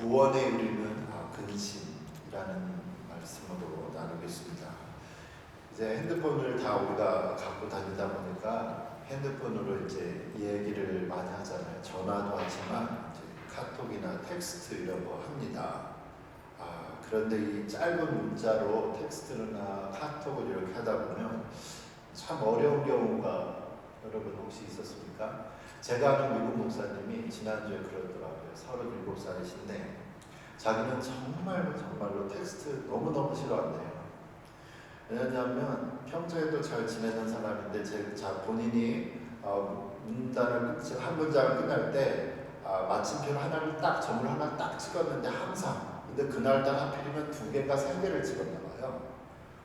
구원에 이르는 근심이라는 말씀으로 나누겠습니다. 이제 핸드폰을 다 우리가 갖고 다니다 보니까 핸드폰으로 이제 얘기를 많이 하잖아요. 전화도 하지만 이제 카톡이나 텍스트 이런 거 합니다. 그런데 이 짧은 문자로 텍스트나 카톡을 이렇게 하다 보면 참 어려운 경우가 여러분 혹시 있었습니까? 제가 아는 미국 목사님이 지난주에 그러더라고요. 37살이신데 자기는 정말로 텍스트 너무너무 싫어한대요. 왜냐하면 평소에도 잘 지내는 사람인데 본인이 한 문장을 끝날 때 마침표 하나를 딱 점을 하나 딱 찍었는데 항상 근데 그날따라 하필이면 2개가 3개를 찍었나 봐요.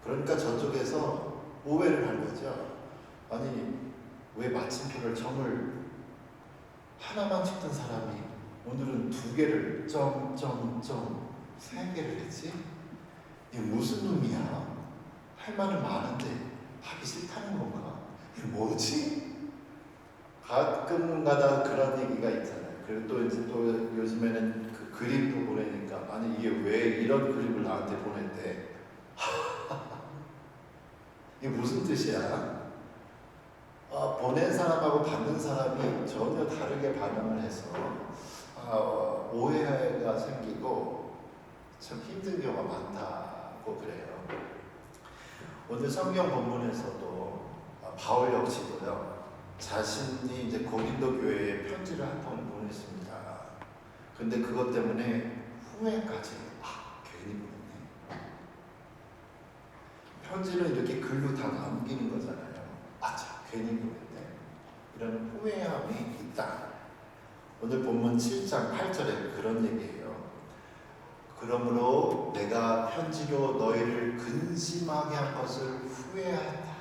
그러니까 저쪽에서 오해를 한 거죠. 아니 왜 마침표를 점을 하나만 찍던 사람이 오늘은 2개를 3개를 했지? 이게 무슨 놈이야? 할 말은 많은데 하기 싫다는 건가? 이게 뭐지? 가끔가다 그런 얘기가 있잖아요. 그리고 또 이제 또 요즘에는 그 그림도 보내니까 아니 이게 왜 이런 그림을 나한테 보냈대? 이게 무슨 뜻이야? 보낸 사람하고 받는 사람이 전혀 다르게 반응을 해서 오해가 생기고 참 힘든 경우가 많다고 그래요. 오늘 성경 본문에서도 바울 역시도요. 자신이 이제 고린도 교회에 편지를 한 통을 보냈습니다. 근데 그것 때문에 후회까지 괜히 보냈네. 편지는 이렇게 글로 다 남기는 거잖아요. 괜히 보냈네. 이런 후회함이 있다. 오늘 본문 7장 8절에 그런 얘기예요. 그러므로 내가 편지로 너희를 근심하게 한 것을 후회하였다.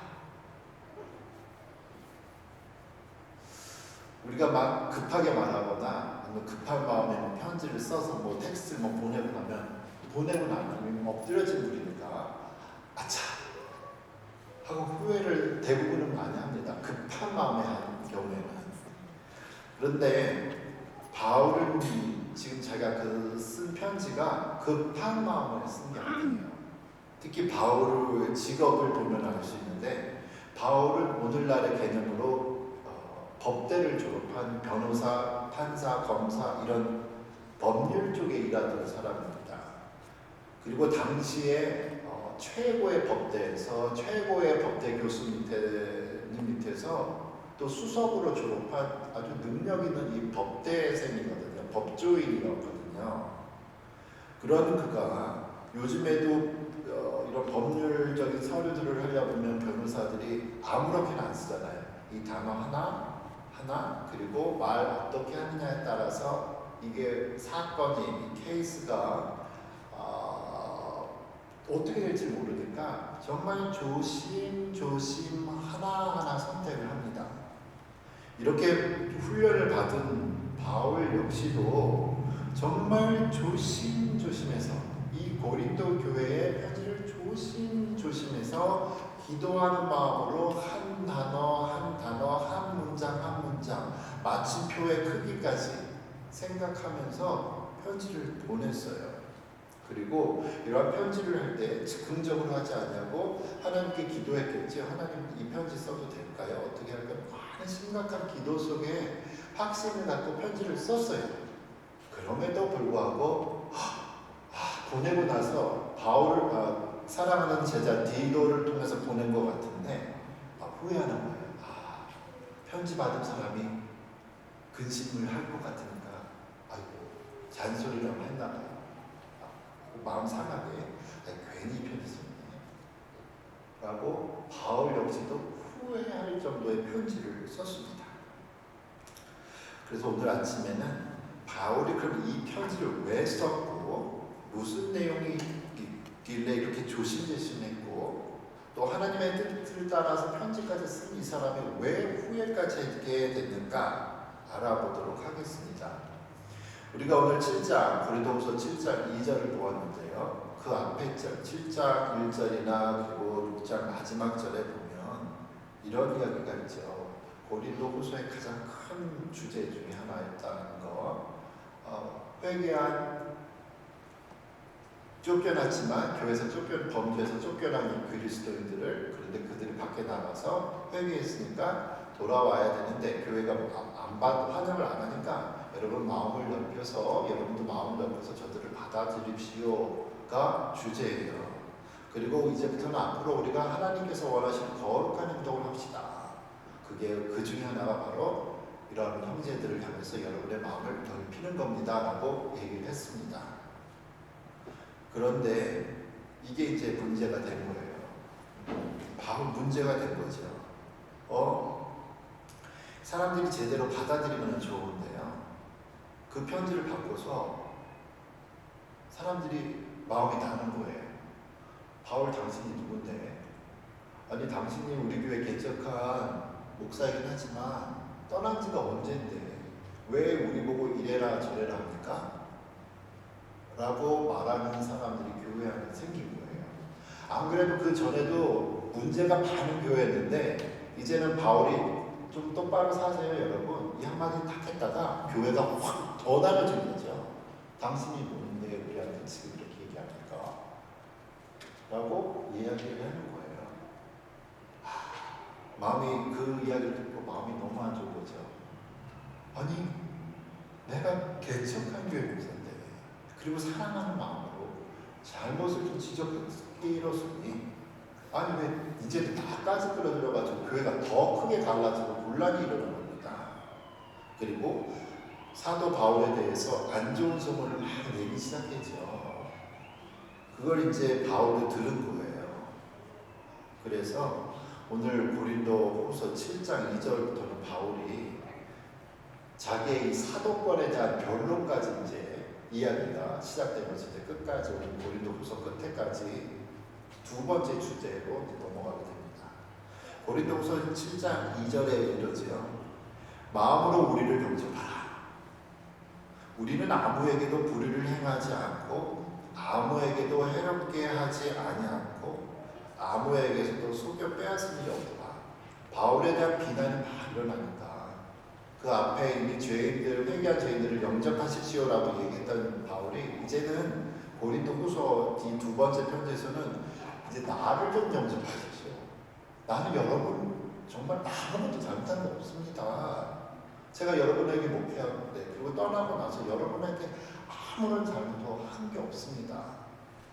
우리가 막 급하게 말하거나 급한 마음에 편지를 써서 텍스트를 보내고 나면 엎드려진 일이니까 하고 후회를 대부분은 많이 합니다. 급한 마음에 하는 경우에는. 그런데 바울은 지금 자기가 쓴 편지가 급한 마음을 쓴 게 아니에요. 특히 바울의 직업을 보면 알 수 있는데 바울은 오늘날의 개념으로 법대를 졸업한 변호사, 판사, 검사 이런 법률 쪽에 일하던 사람입니다. 그리고 당시에 최고의 법대에서 최고의 법대 교수 밑에서 또 수석으로 졸업한 아주 능력 있는 이 법대생이거든요. 법조인이었거든요. 그런 그가 요즘에도 이런 법률적인 서류들을 하려면 변호사들이 아무렇게나 안 쓰잖아요. 이 단어 하나 그리고 말 어떻게 하느냐에 따라서 이게 사건이 이 케이스가 어떻게 될지 모르니까 정말 조심 하나하나 선택을 합니다. 이렇게 훈련을 받은 바울 역시도 정말 조심해서 이 고린도 교회의 편지를 조심해서 기도하는 마음으로 한 단어 한 문장 마침표의 크기까지 생각하면서 편지를 보냈어요. 그리고 이러한 편지를 할 때 즉흥적으로 하지 않냐고 하나님께 기도했겠지. 하나님 이 편지 써도 될까요? 어떻게 할까요? 많은 심각한 기도 속에 확신을 갖고 편지를 썼어요. 그럼에도 불구하고 보내고 나서 바울을 사랑하는 제자 디도를 통해서 보낸 것 같은데 후회하는 거예요. 편지 받은 사람이 근심을 할 것 같으니까 잔소리라고 했나 봐요. 마음 상하게 괜히 편지 썼네 라고 바울 역시도 후회할 정도의 편지를 썼습니다. 그래서 오늘 아침에는 바울이 그럼 이 편지를 왜 썼고 무슨 내용이 있길래 이렇게 조심했고 또 하나님의 뜻을 따라서 편지까지 쓴 이 사람이 왜 후회까지 하게 됐는가 알아보도록 하겠습니다. 우리가 오늘 7장, 고린도후서 7장 2절을 보았는데요. 그 앞에 절, 7장 1절이나 그리고 6장 마지막 절에 보면 이런 이야기가 있죠. 고린도후서의 가장 큰 주제 중에 하나였다는 거. 회개한 쫓겨났지만 교회에서 범죄에서 쫓겨난 이 그리스도인들을 그런데 그들이 밖에 나가서 회개했으니까 돌아와야 되는데 교회가 환영을 안 하니까 여러분 마음을 넓혀서 여러분도 마음을 넓혀서 저들을 받아들입시오가 주제예요. 그리고 이제부터는 앞으로 우리가 하나님께서 원하시는 거룩한 행동을 합시다. 그게 그 중에 하나가 바로 이런 형제들을 향해서 여러분의 마음을 넓히는 겁니다 라고 얘기를 했습니다. 그런데 이게 이제 문제가 된 거예요. 바로 문제가 된 거죠. 사람들이 제대로 받아들이면 좋은데요. 그 편지를 받고서 사람들이 마음이 나는 거예요. 바울 당신이 누군데? 아니 당신이 우리 교회 개척한 목사이긴 하지만 떠난 지가 언젠데 왜 우리 보고 이래라 저래라 합니까? 라고 말하는 사람들이 교회 안에 생긴 거예요. 안 그래도 그 전에도 문제가 많은 교회였는데 이제는 바울이 좀 똑바로 사세요 여러분 이 한마디 딱 했다가 교회가 확 더 나눠진 거죠. 당신이 뭔데 우리한테 지금 이렇게 얘기합니까? 라고 이야기를 하는 거예요. 마음이 그 이야기를 듣고 마음이 너무 안 좋은 거죠. 아니 내가 개척한 교회 목사인데 그리고 사랑하는 마음으로 잘못을 좀 지적했으니 아니 왜 이제 나까지 끌어들여가지고 교회가 더 크게 갈라지고 논란이 일어난 겁니다. 그리고 사도 바울에 대해서 안 좋은 소문을 막 내기 시작했죠. 그걸 이제 바울이 들은 거예요. 그래서 오늘 고린도 후서 7장 2절부터는 바울이 자기의 이 사도권에 대한 변론까지 이제 이야기가 시작되면서 이제 끝까지 오늘 고린도 후서 끝에까지 두 번째 주제로 넘어가게 됩니다. 고린도 후서 7장 2절에 이러지요. 마음으로 우리를 경청하라. 우리는 아무에게도 불의를 행하지 않고 아무에게도 해롭게 하지 아니하고 아무에게서도 속여 빼앗은 일이 없다. 바울에 대한 비난이 막 일어나니까 그 앞에 이미 죄인들, 회개한 죄인들을 영접하십시오라고 얘기했던 바울이 이제는 고린도 후서 이 두 번째 편지에서는 이제 나를 좀 영접하십시오. 나는 여러분 정말 아무것도 잘못한 거 없습니다. 제가 여러분에게 목회하는데 그리고 떠나고 나서 여러분에게 아무런 잘못도 한 게 없습니다.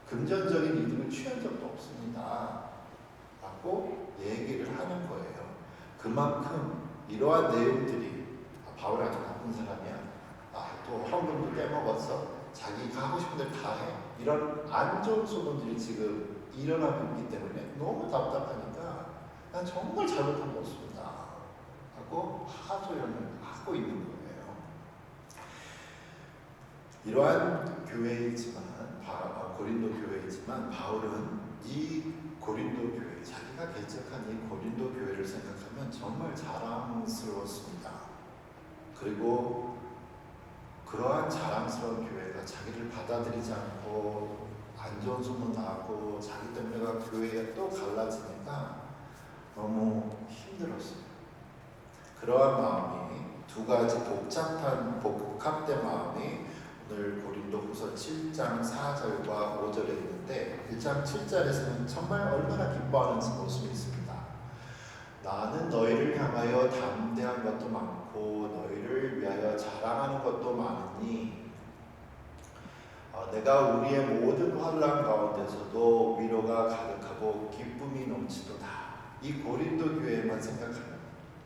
금전적인 이득을 취한 적도 없습니다. 라고 얘기를 하는 거예요. 그만큼 이러한 내용들이 바울이 아주 나쁜 사람이야. 또 헌금도 떼먹었어. 자기가 하고 싶은 대로 다 해. 이런 안 좋은 소문들이 지금 일어나고 있기 때문에 너무 답답하니까 난 정말 잘못한 거 없습니다. 하고 하소연을 하고 있는 거예요. 이러한 교회이지만 고린도 교회이지만 바울은 이 고린도 교회 자기가 개척한 이 고린도 교회를 생각하면 정말 자랑스러웠습니다. 그리고 그러한 자랑스러운 교회가 자기를 받아들이지 않고 안 좋은 소문 나고 자기 때문에 교회가 또 갈라지니까 너무 힘들었어요. 그러한 마음이 두 가지 복합된 마음이 오늘 고린도 후서 7장 4절과 5절에 있는데 1장 7절에서는 정말 얼마나 기뻐하는 모습이 있습니다. 나는 너희를 향하여 담대한 것도 많고 너희를 위하여 자랑하는 것도 많으니 내가 우리의 모든 환난 가운데서도 위로가 가득하고 기쁨이 넘치도다. 이 고린도 교회만 생각하면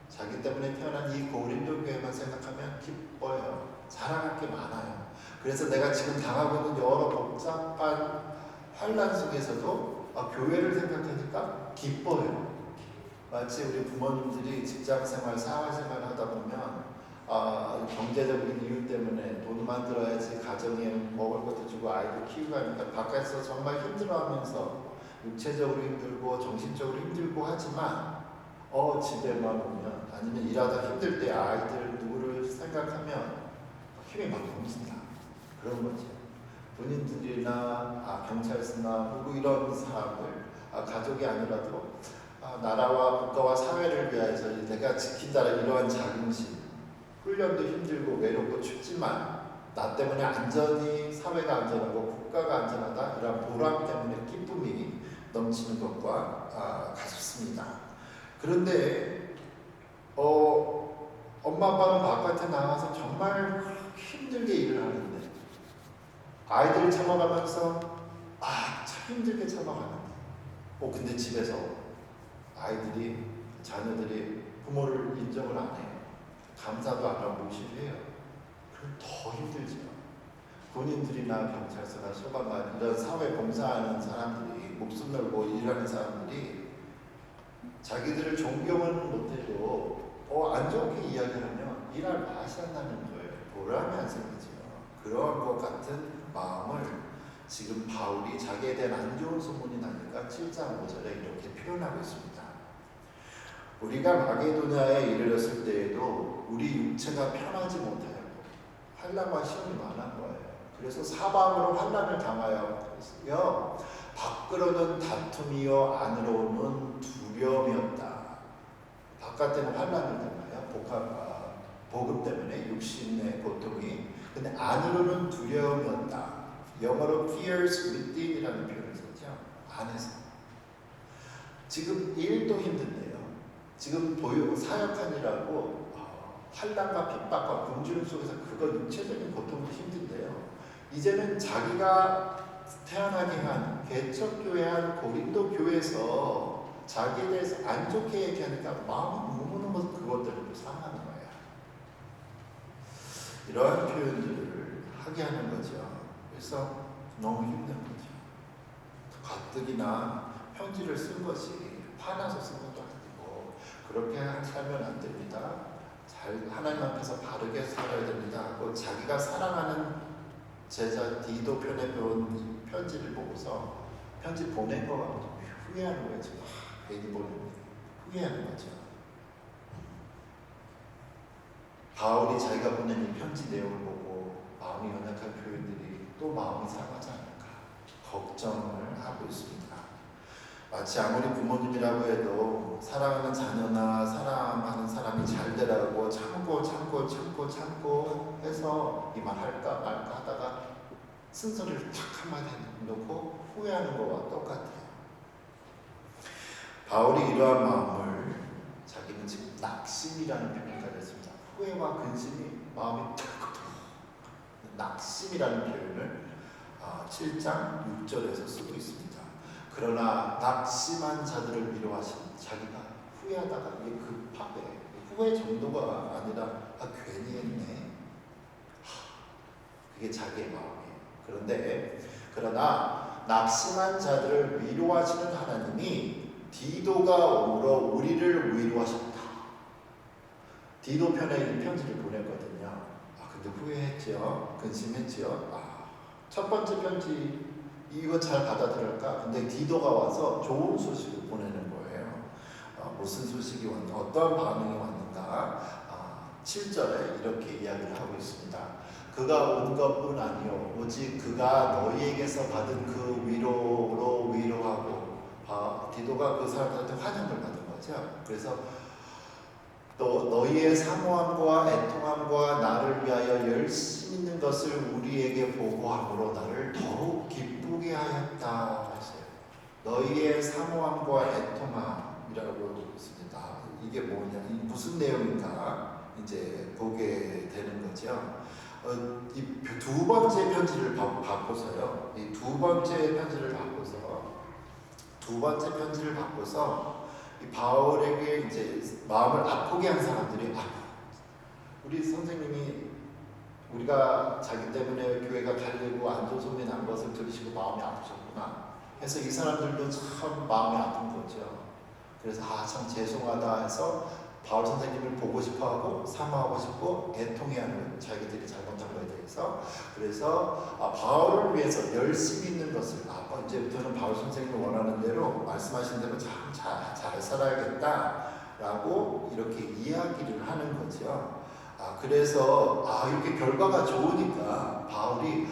자기 때문에 태어난 이 고린도 교회만 생각하면 기뻐요. 자랑할 게 많아요. 그래서 내가 지금 당하고 있는 여러 복잡한 환난 속에서도 교회를 생각하니까 기뻐요. 마치 우리 부모님들이 직장생활, 사회생활 하다 보면 경제적인 이유 때문에 돈 만들어야지 가정에 먹을 것도 주고 아이들 키우고 하니까 밖에서 정말 힘들어하면서 육체적으로 힘들고 정신적으로 힘들고 하지만 집에만 오면 아니면 일하다 힘들 때 아이들 누구를 생각하면 힘이 막 넘친다. 그런 거죠. 군인들이나 경찰서나 누구 이런 사람들 가족이 아니라도 나라와 국가와 사회를 위해서 내가 지킨다는 이러한 자긍심 훈련도 힘들고 외롭고 춥지만 나 때문에 안전이 사회가 안전하고 국가가 안전하다 이런 보람 때문에 기쁨이 넘치는 것과 같습니다. 그런데 엄마 아빠는 바깥에 나가서 정말 힘들게 일을 하는데 아이들을 참아가면서 참 힘들게 참아가는데 근데 집에서 아이들이 자녀들이 부모를 인정을 안 해요. 감사도 안 하고 무시해요. 그럼 더 힘들죠. 군인들이나 경찰서나 소방관 이런 사회 봉사하는 사람들이 목숨 걸고 일하는 사람들이 자기들을 존경은 못해도 안 좋게 이야기하면 일할 맛이 안 나는 거예요. 보람이 안 생기죠. 그런 것 같은 마음을 지금 바울이 자기에 대한 안 좋은 소문이 나니까 7장 5절에 이렇게 표현하고 있습니다. 우리가 마게도냐에 이르렀을 때에도 우리 육체가 편하지 못하였고 환난과 시험이 많은 거예요. 그래서 사방으로 환난을 당하여 밖으로는 다툼이요 안으로는 두려움이었다. 바깥에는 환난을 당하여 복음 때문에 육신의 고통이, 근데 안으로는 두려움이었다. 영어로 fears within이라는 표현을 썼죠. 안에서. 지금 일도 힘든데요. 지금 사역하느라고 환난과 핍박과 굶주림 속에서 그거 육체적인 고통도 힘든데요. 이제는 자기가 태어나게 한 개척교회 한 고린도 교회에서 자기에 대해서 안 좋게 얘기하니까 마음이 무무는 것 그것들을 상하는 거예요. 이러한 표현들을 하게 하는 거죠. 그래서 너무 힘든 거죠. 가뜩이나 편지를 쓴 것이 화나서 쓴 것도 아니고 그렇게 살면 안 됩니다. 하나님 앞에서 바르게 살아야 됩니다 하고 자기가 사랑하는 제자 디도 편에 배운 편지를 보고서 편지 보낸 거 가지고 후회하는 거예요. 괜히 보냈는데 후회하는 거죠. 바울이 자기가 보낸 이 편지 내용을 보고 마음이 연약한 교인들이 또 마음이 상하지 않을까 걱정을 하고 있습니다. 마치 아무리 부모님이라고 해도 사랑하는 자녀나 사랑하는 사람이 잘 되라고 참고 해서 이 말 할까 말까 하다가 쓴소리를 탁 한마디 놓고 후회하는 것과 똑같아요. 바울이 이러한 마음을 자기는 지금 낙심이라는 표현을 가졌습니다. 후회와 근심이 마음이 탁 낙심이라는 표현을 7장 6절에서 쓰고 있습니다. 그러나 낙심한 자들을 위로하신 자기가 후회하다가 이게 급하게 후회 정도가 아니라 괜히 했네. 그게 자기의 마음이에요. 그러나 낙심한 자들을 위로하시는 하나님이 디도가 오므로 우리를 위로하셨다. 디도 편에 이 편지를 보냈거든요. 근데 후회했죠. 근심했죠. 첫 번째 편지 이거 잘 받아들일까? 근데 디도가 와서 좋은 소식을 보내는 거예요. 무슨 소식이 왔는가? 어떤 반응이 왔는가? 7절에 이렇게 이야기를 하고 있습니다. 그가 온 것뿐 아니요 오직 그가 너희에게서 받은 그 위로로 위로하고 디도가 그 사람들한테 환영을 받은 거죠. 그래서 또 너희의 사모함과 애통함과 나를 위하여 열심 있는 것을 우리에게 보고함으로 나를 더욱 기쁘게 하였다 하세요. 너희의 사모함과 애통함이라고 있습니다. 이게 뭐냐, 무슨 내용인가 이제 보게 되는 거죠. 이 두 번째 편지를 바꿔서요. 이 두 번째 편지를 바꿔서 이 바울에게 이제 마음을 아프게 한 사람들이 우리 선생님이 우리가 자기 때문에 교회가 갈리고 안 좋은 소리 난 것을 들으시고 마음이 아프셨구나 해서 이 사람들도 참 마음이 아픈 거죠. 그래서 참 죄송하다 해서 바울 선생님을 보고 싶어하고 사모하고 싶고 애통해하는 자기들이 잘못한 거에 대해서. 그래서 바울을 위해서 열심히 있는 것을 이제부터는 바울 선생님이 원하는 대로 말씀하신 대로 잘 살아야겠다라고 이렇게 이야기를 하는 거죠. 그래서 이렇게 결과가 좋으니까 바울이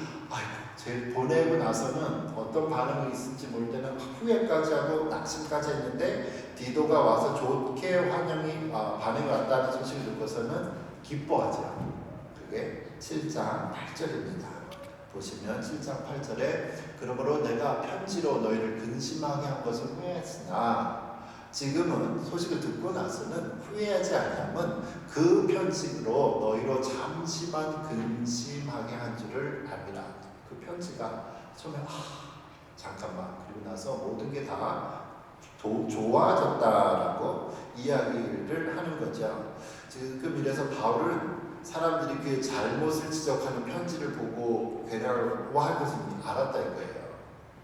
보내고 나서는 어떤 반응이 있을지 모를 때는 후회까지 하고 낙심까지 했는데 디도가 와서 좋게 반응이 왔다는 소식을 듣고서는 기뻐하죠. 그게 7장 8절입니다. 보시면 7장 8절에 그러므로 내가 편지로 너희를 근심하게 한 것을 후회했으나 지금은 소식을 듣고 나서는 후회하지 아니함은 그 편지로 너희로 잠시만 근심하게 한 줄을 압니다. 그 편지가 처음에 잠깐만 그리고 나서 모든 게 다 좋아졌다라고 이야기를 하는 거죠. 지금 이래서 바울은 사람들이 그의 잘못을 지적하는 편지를 보고 괴로워할 것을 알았다 이거예요.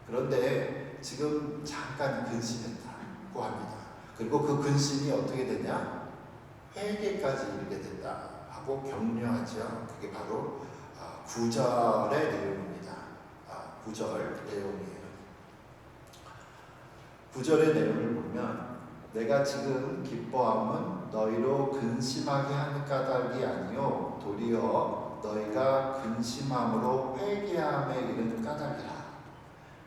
그런데 지금 잠깐 근심했다고 합니다. 그리고 그 근심이 어떻게 되냐? 회개까지 이르게 된다 하고 격려하죠. 그게 바로 9절의 내용입니다. 9절 내용이에요. 9절의 내용을 보면 내가 지금 기뻐함은 너희로 근심하게 하는 까닭이 아니요 도리어 너희가 근심함으로 회개함에 이르는 까닭이라.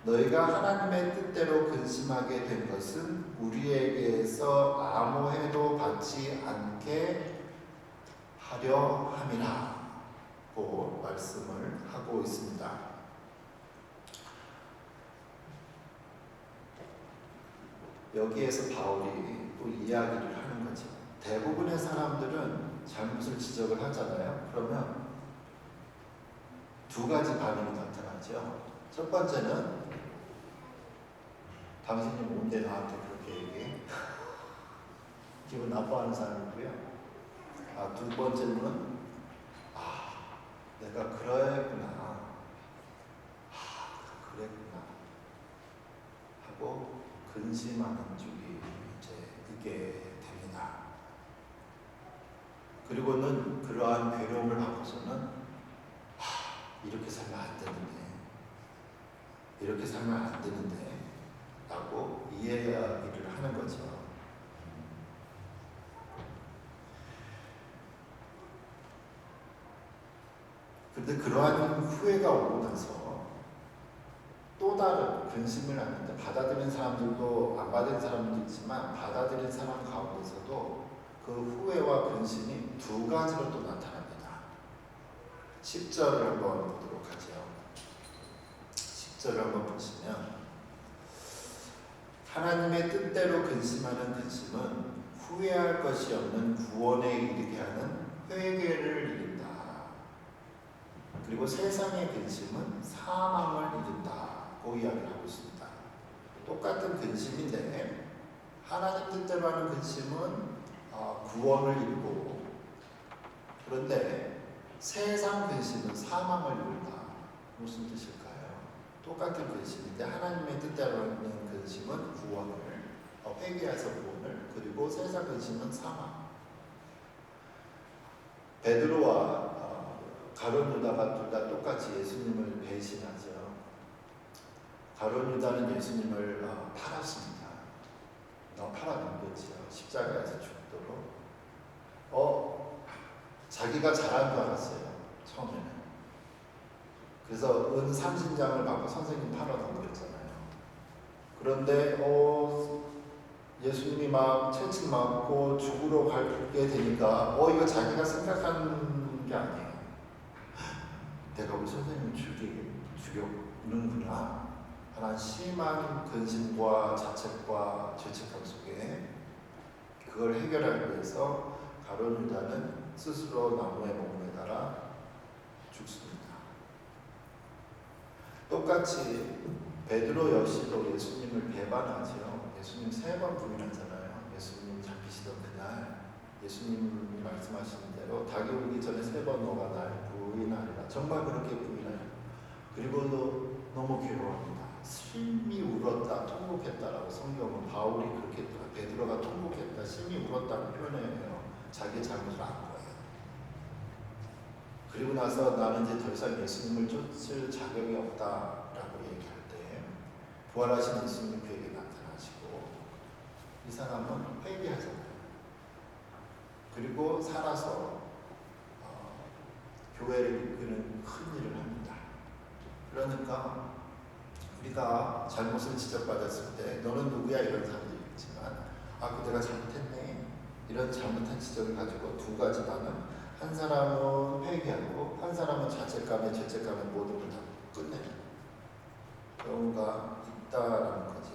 너희가 하나님의 뜻대로 근심하게 된 것은 우리에게서 아무 해도 받지 않게 하려 함이라 고 말씀을 하고 있습니다. 여기에서 바울이 또 이야기를 하는 거죠. 대부분의 사람들은 잘못을 지적을 하잖아요. 그러면 두 가지 반응이 나타나죠. 첫 번째는 당신이 뭔데 나한테 그렇게 얘기해? 기분 나빠하는 사람이고요. 두 번째는 내가 그랬구나. 그랬구나 하고 근심하는 쪽이 이제 있게 됩니다. 그리고는 그러한 괴로움을 하고서는 이렇게 살면 안 되는데 이렇게 살면 안 되는데 라고 이해하기를 하는 거죠. 그런데 그러한 후회가 오고 나서 또 다른 근심을 하는데 받아들인 사람들도 안 받은 사람도 있지만 받아들인 사람 가운데서도 그 후회와 근심이 두 가지로 또 나타납니다. 10절을 한번 보도록 하죠. 10절을 한번 보시면 하나님의 뜻대로 근심하는 근심은 후회할 것이 없는 구원에 이르게 하는 회개를 이룬다. 그리고 세상의 근심은 사망을 이룬다고 이야기를 하고 있습니다. 똑같은 근심인데 하나님 뜻대로 하는 근심은 구원을 이루고 그런데 세상 근심은 사망을 이룬다. 무슨 뜻일까요? 똑같은 근심인데 하나님의 뜻대로 하는 근심은 구원을 회개해서 구원을 그리고 세상 근심은 사망. 베드로와 가룟 유다가 둘 다 똑같이 예수님을 배신하죠. 가룟 유다는 예수님을 팔았습니다. 팔아넘겼죠. 십자가에서 죽도록. 자기가 잘한 줄 알았어요. 처음에는. 그래서 은 30장을 받고 선생님 팔아넘겼잖아요. 그런데 예수님이 막 채찍 맞고 죽으러 가게 되니까 이거 자기가 생각하는 게 아니에요. 내가 우리 선생님을 죽였는구나 하는 심한 근심과 자책과 죄책감 속에 그걸 해결하기 위해서 가룟 유다는 스스로 나무에 목을 매달아 죽습니다. 똑같이 베드로 역시도 예수님을 배반하죠. 예수님 3번 부인하잖아요. 예수님 잡히시던 그날 예수님이 말씀하시는 대로 닭이 울기 전에 3번 너가 날 부인하리라. 정말 그렇게 부인해요. 그리고도 너무 괴로워합니다. 심히 울었다, 통곡했다라고 성경은 바울이 그렇게 베드로가 통곡했다, 심히 울었다고 표현해요. 자기의 잘못을 안 거예요. 그리고 나서 나는 이제 더 이상 예수님을 쫓을 자격이 없다라고 얘기할 때 부활하신 예수님이 그에게 나타나시고 이 사람은 회개하잖아요. 그리고 살아서 교회를 이끄는 큰 일을 합니다. 그러니까 우리가 잘못을 지적받았을 때 너는 누구야 이런 사람들이 있지만 내가 잘못했네 이런 잘못한 지적을 가지고 두 가지 반응. 한 사람은 회개하고 한 사람은 죄책감에 모든 걸 다 끝내는 경우가 있다라는 거죠.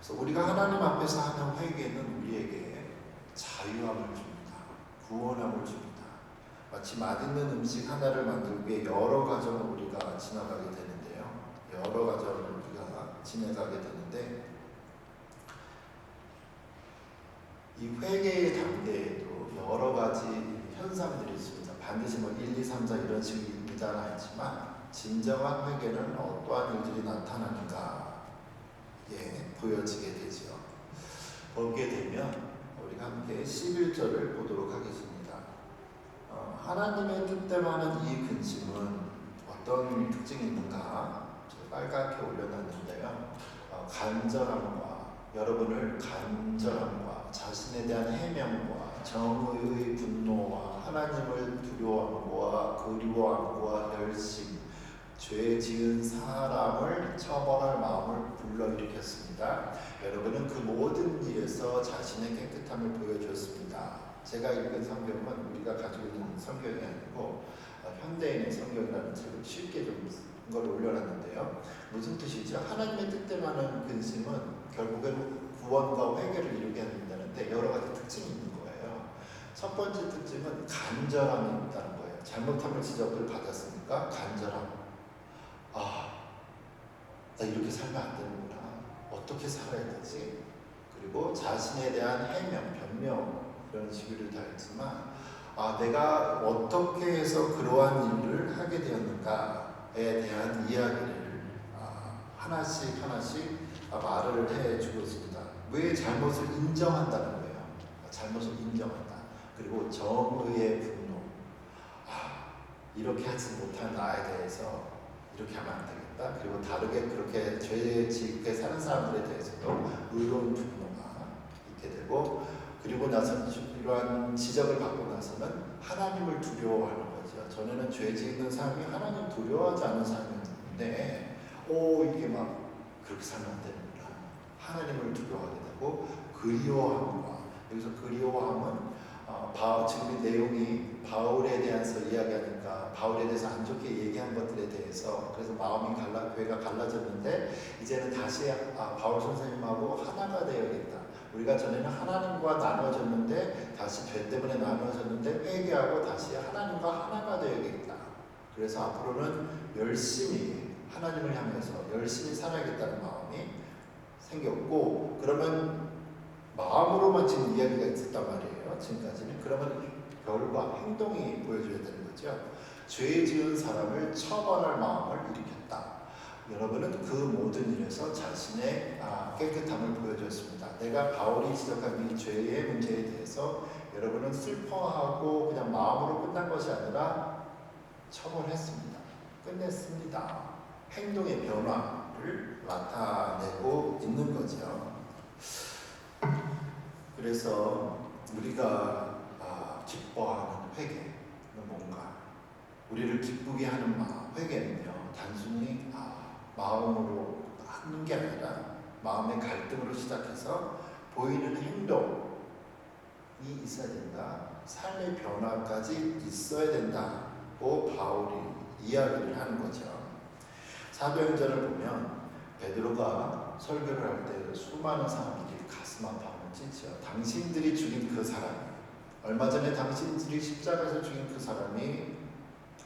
그래서 우리가 하나님 앞에서 하는 회개는 우리에게 자유함을 줍니다. 구원함을 줍니다. 마치 맛있는 음식 하나를 만들기 위해 여러 과정을 우리가 지나가게 되는데요. 여러 과정을 우리가 지나가게 되는데 이 회개의 단계에도 여러 가지 현상들이 있습니다. 반드시 1, 2, 3, 4 이런 식입니다는 아니지만 진정한 회개는 어떠한 일들이 나타나는가 보여지게 되죠. 보게 되면 우리가 함께 11절을 보도록 하겠습니다. 하나님의 뜻대로 하는 이 근심은 어떤 특징이 있는가? 제가 빨갛게 올려놨는데요. 간절함과 여러분을 간절함과 자신에 대한 해명과 정의의 분노와 하나님을 두려워함과 그리워함과 열심, 죄 지은 사람을 처벌할 마음을 불러일으켰습니다. 여러분은 그 모든 일에서 자신의 깨끗함을 보여주었습니다. 제가 읽은 성경은 우리가 가지고 있는 성경이 아니고 현대인의 성경이라는 책을 쉽게 좀 걸 올려놨는데요. 무슨 뜻이죠? 하나님의 뜻대로 하는 근심은 결국은 구원과 회개를 이루게 한다는데 여러 가지 특징이 있는 거예요. 첫 번째 특징은 간절함이 있다는 거예요. 잘못함을 지적을 받았으니까 간절함. 나 이렇게 살면 안 되는구나. 어떻게 살아야 되지? 그리고 자신에 대한 해명, 변명 이런 식으로 다 있지만 내가 어떻게 해서 그러한 일을 하게 되었는가에 대한 이야기를 하나씩 말을 해주고 있습니다. 왜 잘못을 인정한다는 거예요. 잘못을 인정한다. 그리고 정의의 분노. 이렇게 하지 못한 나에 대해서 이렇게 하면 안 되겠다. 그리고 다르게 그렇게 죄 짓게 사는 사람들에 대해서도 의로운 분노가 있게 되고 그리고 나서 이러한 지적을 받고 나서는 하나님을 두려워하는 거죠. 전에는 죄 짓는 사람이 하나님 두려워하지 않은 사람이었는데 이게 막 그렇게 살면 안 되는구나. 하나님을 두려워하게 되고 그리워함과 여기서 그리워함은 지금 이 내용이 바울에 대해서 이야기하니까 바울에 대해서 안 좋게 얘기한 것들에 대해서 그래서 마음이 교회가 갈라졌는데 이제는 다시 바울 선생님하고 하나가 되어야겠다. 우리가 전에는 하나님과 나눠졌는데 다시 죄 때문에 나눠졌는데 회개하고 다시 하나님과 하나가 되어야겠다. 그래서 앞으로는 열심히 하나님을 향해서 열심히 살아야겠다는 마음이 생겼고 그러면 마음으로만 지금 이야기가 있었단 말이에요. 지금까지는. 그러면 결과, 행동이 보여줘야 되는 거죠. 죄 지은 사람을 처벌할 마음을 일으켰다. 여러분은 그 모든 일에서 자신의 깨끗함을 보여줬습니다. 내가 바울이 지적한 이 죄의 문제에 대해서 여러분은 슬퍼하고 그냥 마음으로 끝난 것이 아니라 처벌했습니다. 끝냈습니다. 행동의 변화를 나타내고 있는 거죠. 그래서 우리가 기뻐하는 회개는 뭔가 우리를 기쁘게 하는 회개는요 단순히 마음으로 하는 게 아니라 마음의 갈등으로 시작해서 보이는 행동이 있어야 된다. 삶의 변화까지 있어야 된다고 바울이 이야기를 하는 거죠. 사도행전을 보면 베드로가 설교를 할 때 수많은 사람들이 가슴 아파하는 찢죠. 당신들이 죽인 그 사람이 얼마 전에 당신들이 십자가에서 죽인 그 사람이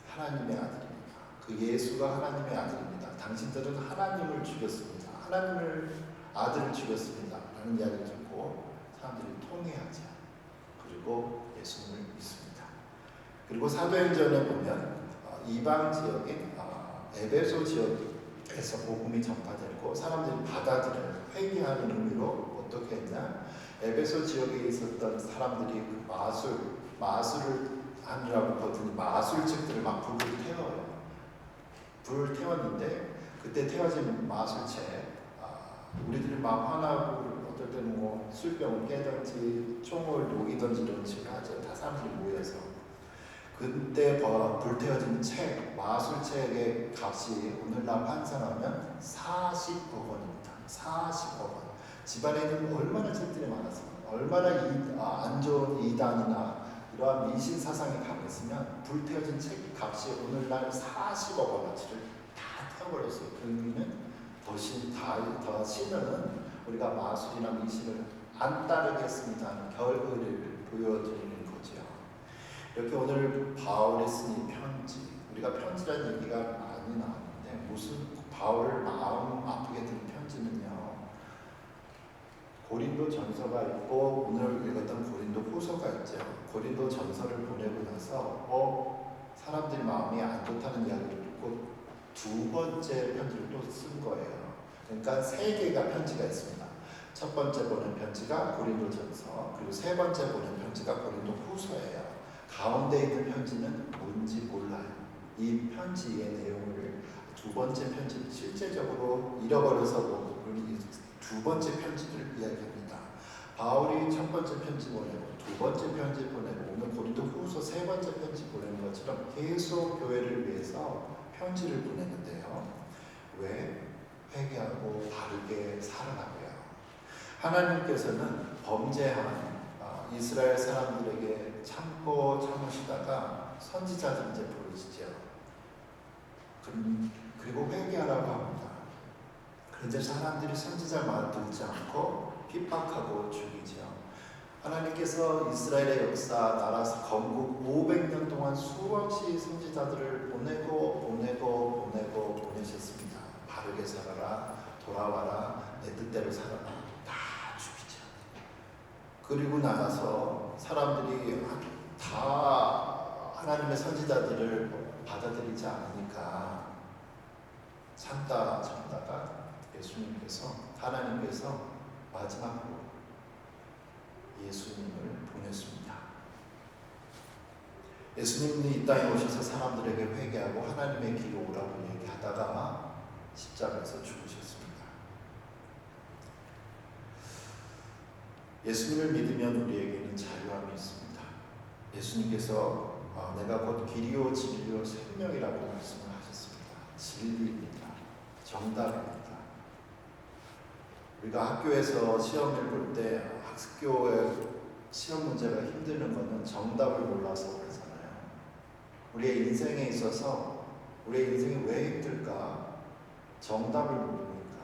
하나님의 아들입니다. 그 예수가 하나님의 아들입니다. 당신들은 하나님을 죽였습니다. 하나님을 아들을 죽였습니다. 라는 이야기를 듣고 사람들이 통회하자. 그리고 예수님을 믿습니다. 그리고 사도행전에 보면 이방 지역인 에베소 지역에서 복음이 전파되고 사람들이 받아들여요. 회개하는 의미로 어떻게 했냐? 에베소 지역에 있었던 사람들이 그 마술을 하느라고 거든 마술책들을 막 불을 태워요. 불을 태웠는데 그때 태워진 마술책 우리들이 막 화나고 어떨 때는 술병을 깨든지 총을 녹이든지 이런 식으로 하죠. 다 사람들이 모여서 그때 불태워진 책, 마술책의 값이 오늘날 환산하면 40억 원입니다. 40억 원. 집안에는 얼마나 책들이 많았어요. 얼마나 안 좋은 이단이나 이러한 미신 사상이 강했으면 불태워진 책 값이 오늘날 40억 원어치를 다 태워버렸어요. 그 의미는 더시는 우리가 마술이나 미신을 안 따르겠습니다 하는 결의를 보여드리는 거죠. 이렇게 오늘 바울이 쓴 이 편지, 우리가 편지라는 얘기가 많이 나왔는데 무슨 바울을 마음 아프게 든 편지는요, 고린도 전서가 있고 오늘 읽었던 고린도 후서가 있죠. 고린도 전서를 보내고 나서 사람들이 마음이 안 좋다는 이야기를 듣고 두 번째 편지를 또 쓴 거예요. 그러니까 세 개가 편지가 있습니다. 첫 번째 보낸 편지가 고린도 전서, 그리고 세 번째 보낸 편지가 고린도 후서예요. 가운데 있는 편지는 뭔지 몰라요. 이 편지의 내용을 두 번째 편지를 실제적으로 잃어버려서 두 번째 편지를 이야기합니다. 바울이 첫 번째 편지 보내고 두 번째 편지 보내고 오늘 고린도 후서 세 번째 편지 보내는 것처럼 계속 교회를 위해서 편지를 보내는데요. 왜? 회개하고 바르게 살아가고요. 하나님께서는 범죄한 이스라엘 사람들에게 참으시다가 선지자들 이제 부르시죠. 그리고 회개하라고 합니다. 그런데 사람들이 선지자 말 듣지 않고 핍박하고 죽이죠. 하나님께서 이스라엘의 역사, 나라 건국 500년 동안 수없이 선지자들을 보내셨습니다. 바르게 살아라, 돌아와라, 내 뜻대로 살아라, 다 죽이죠. 그리고 나서 사람들이 다 하나님의 선지자들을 받아들이지 않으니까 참다가 하나님께서 마지막으로 예수님을 보냈습니다. 예수님이 이 땅에 오셔서 사람들에게 회개하고 하나님의 길로 오라고 얘기하다가 십자가에서 죽으셨습니다. 예수님을 믿으면 우리에게는 자유함이 있습니다. 예수님께서 내가 곧 길이요 진리요 생명이라고 말씀을 하셨습니다. 진리입니다. 정답입니다. 우리가 학교에서 시험을 볼 때 학교의 시험 문제가 힘드는 것은 정답을 몰라서 그러잖아요. 우리의 인생에 있어서 우리의 인생이 왜 힘들까? 정답을 모르니까.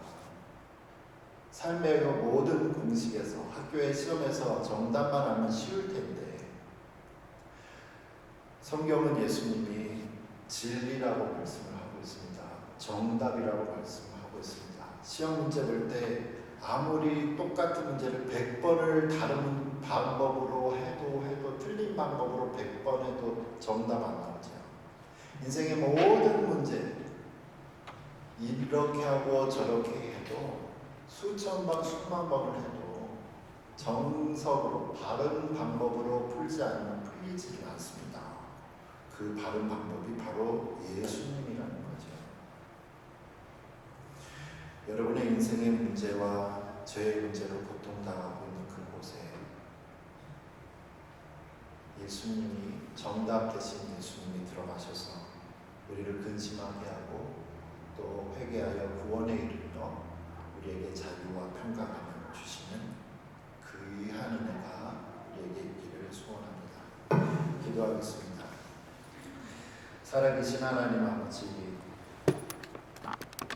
삶의 모든 공식에서 학교의 시험에서 정답만 알면 쉬울 텐데 성경은 예수님이 진리라고 말씀을 하고 있습니다. 정답이라고 말씀을 하고 있습니다. 시험 문제 볼 때 아무리 똑같은 문제를 100번을 다른 방법으로 해도 틀린 방법으로 100번 해도 정답 안 나오죠. 인생의 모든 문제 이렇게 하고 저렇게 해도 수천 번, 수만 번을 해도 정석으로 바른 방법으로 풀지 않으면 풀리지는 않습니다. 그 바른 방법이 바로 예수님이라는 거죠. 여러분의 인생의 문제와 죄의 문제로 고통당하고 있는 그곳에 예수님이 정답 대신 예수님이 들어가셔서 우리를 근심하게 하고 또 회개하여 구원에 이르러 우리에게 자유와 평강을 주시는 그 귀한 은혜가 우리에게 있기를 소원합니다. 기도하겠습니다. 살아계신 하나님 아버지,